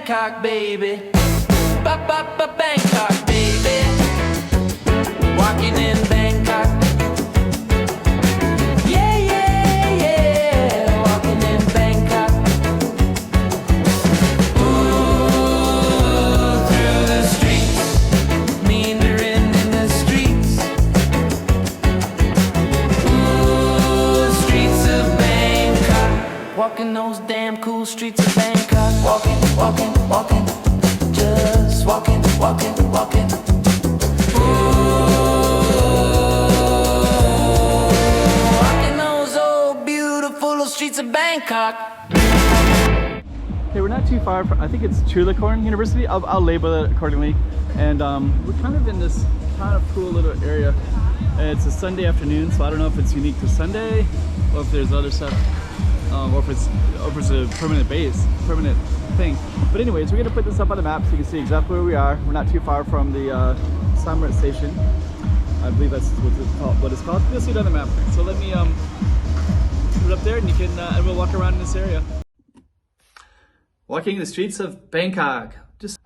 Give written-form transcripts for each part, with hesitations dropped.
Bangkok, baby. Bangkok, baby. Walking in Bangkok. Yeah, yeah, yeah. Walking in Bangkok. Ooh, through the streets. Meandering in the streets. Ooh, streets of Bangkok. Walking those damn cool streets of Bangkok. Walking, walking, walking. Just walking, walking, walking. Ooh, walking those old beautiful streets of Bangkok. Okay, we're not too far from, I think it's Chulalongkorn University. I'll label it accordingly. And we're kind of in this kind of cool little area. It's a Sunday afternoon, so I don't know if it's unique to Sunday or if there's other stuff, or if it's a permanent permanent thing. But anyways, we're gonna put this up on the map so you can see exactly where we are. We're not too far from the Samrat station. I believe that's what it's called. You'll see it on the map. So let me put it up there, and you can and we'll walk around in this area. Walking the streets of Bangkok.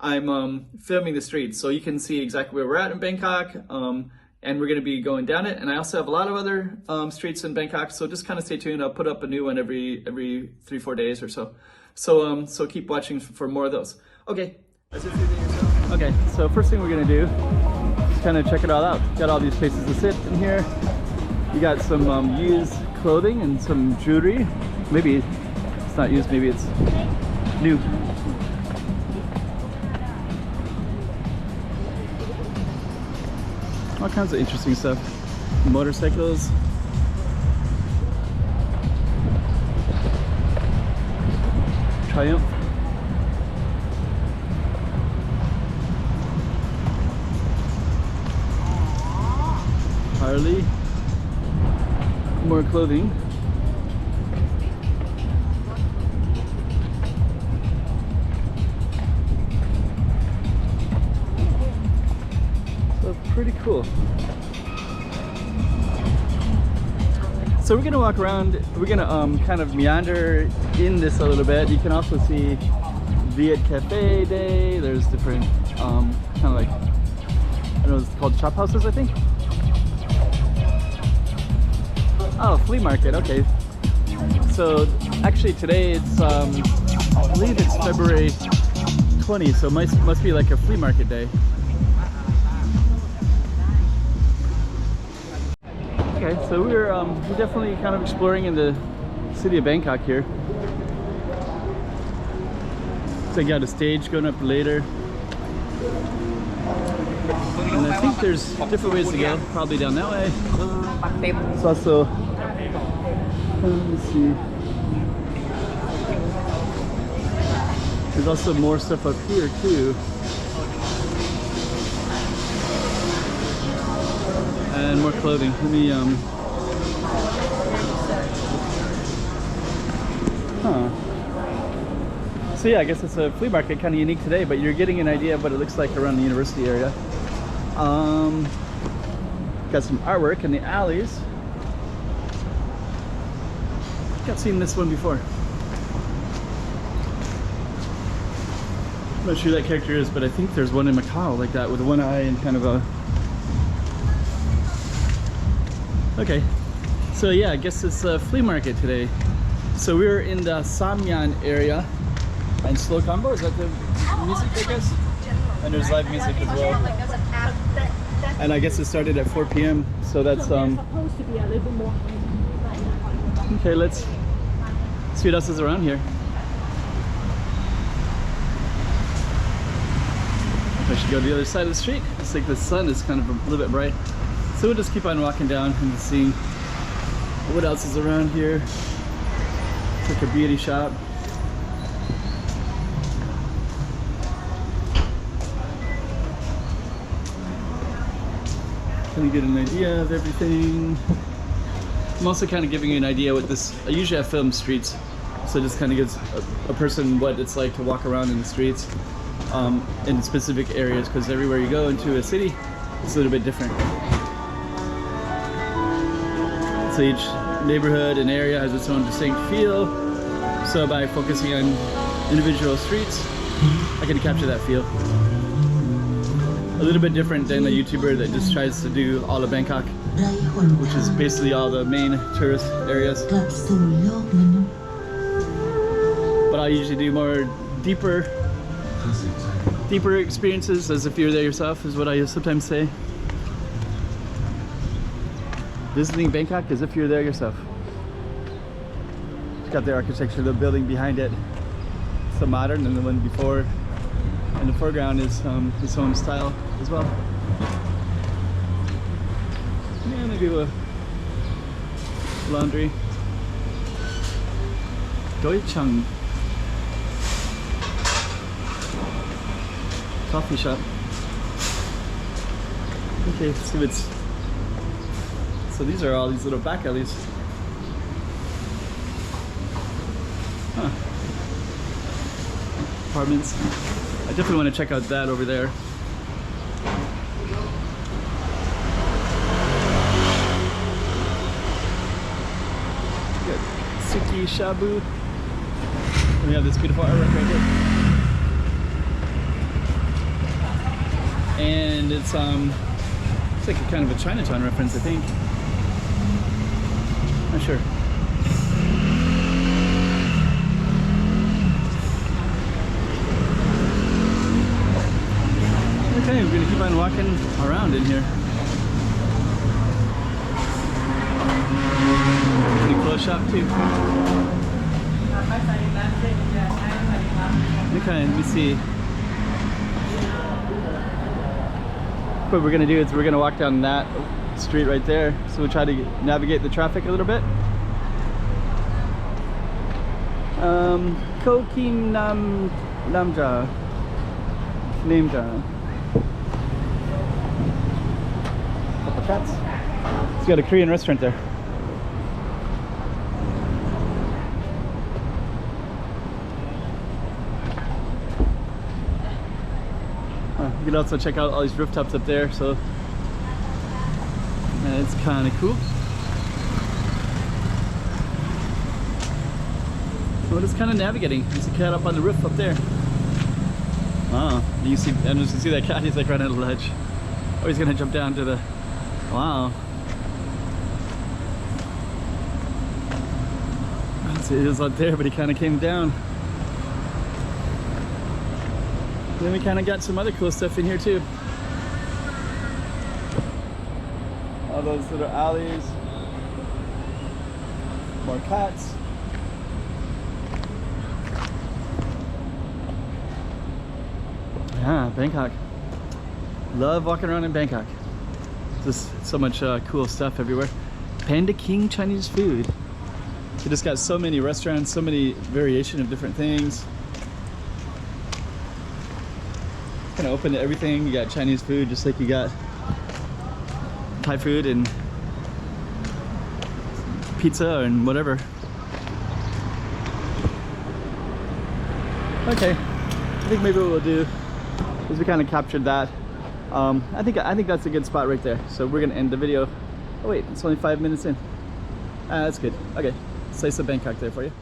I'm filming the streets so you can see exactly where we're at in Bangkok, and we're going to be going down it. And I also have a lot of other streets in Bangkok, so just kind of stay tuned. I'll put up a new one every 3-4 days or so. So keep watching for more of those. Okay. Okay, so first thing we're gonna do is kind of check it all out. Got all these places to sit in here. You got some used clothing and some jewelry. Maybe it's not used, maybe it's new. All kinds of interesting stuff. Motorcycles. Triumph. Harley. More clothing. So pretty cool. So we're gonna walk around, we're gonna kind of meander in this a little bit. You can also see Viet Cafe Day. There's different kind of like, I don't know, it's called shop houses, I think. Oh, flea market, okay. So actually today it's, I believe it's February 20, so it must be like a flea market day. Okay, so we're definitely kind of exploring in the city of Bangkok here. So you got a stage going up later. And I think there's different ways to go, probably down that way. It's also, let's see. There's also more stuff up here too. And more clothing. Let me So yeah, I guess it's a flea market, kind of unique today, but you're getting an idea of what it looks like around the university area. Got some artwork in the alleys. I think I've seen this one before. I'm not sure who that character is, but I think there's one in Macau like that with one eye and kind of a... Okay, so yeah, I guess it's a flea market today. So we're in the Samyan area, and slow combo, is that the music, I guess? And there's live music as well. And I guess it started at 4 p.m. So that's okay, let's see what else is around here. I should go to the other side of the street. It's like the sun is kind of a little bit bright. So we'll just keep on walking down and seeing what else is around here. It's like a beauty shop. Kind of get an idea of everything. I'm also kind of giving you an idea what this, I usually have filmed streets, so it just kind of gives a person what it's like to walk around in the streets in specific areas, because everywhere you go into a city, it's a little bit different. So each neighborhood and area has its own distinct feel. So by focusing on individual streets, I can capture that feel. A little bit different than a YouTuber that just tries to do all of Bangkok, which is basically all the main tourist areas. But I usually do more deeper experiences, as if you're there yourself, is what I sometimes say. Visiting Bangkok as if you're there yourself. It's got the architecture, the building behind it. It's so modern, and the one before in the foreground is his own style as well. Yeah, maybe a laundry. Deutschung. Coffee shop. Okay, let's see what's. So these are all these little back alleys. Huh. Apartments. I definitely want to check out that over there. Good. Suki Shabu. We have this beautiful artwork right here. And it's like a kind of a Chinatown reference, I think. Not sure. Okay, we're gonna keep on walking around in here. Pretty close shop too. Okay, let me see. What we're gonna do is we're gonna walk down that street right there. So we'll try to navigate the traffic a little bit. Kokim Namja. Couple cats. It's got a Korean restaurant there. You can also check out all these rooftops up there, so it's kind of cool. So we're just kind of navigating. There's a cat up on the roof up there. Wow, you see, and you can see that cat. He's like right on the ledge. Oh, he's gonna jump down to the. Wow. See, he was up there, but he kind of came down. Then we kind of got some other cool stuff in here too. All those little alleys. More cats. Yeah, Bangkok. Love walking around in Bangkok. Just so much cool stuff everywhere. Panda King Chinese food. They just got so many restaurants, so many variation of different things. Kind of open to everything. You got Chinese food just like you got Thai food and pizza and whatever. Okay, I think maybe what we'll do is we kind of captured that. I think that's a good spot right there. So we're gonna end the video. Oh wait, it's only 5 minutes in. That's good. Okay, slice of Bangkok there for you.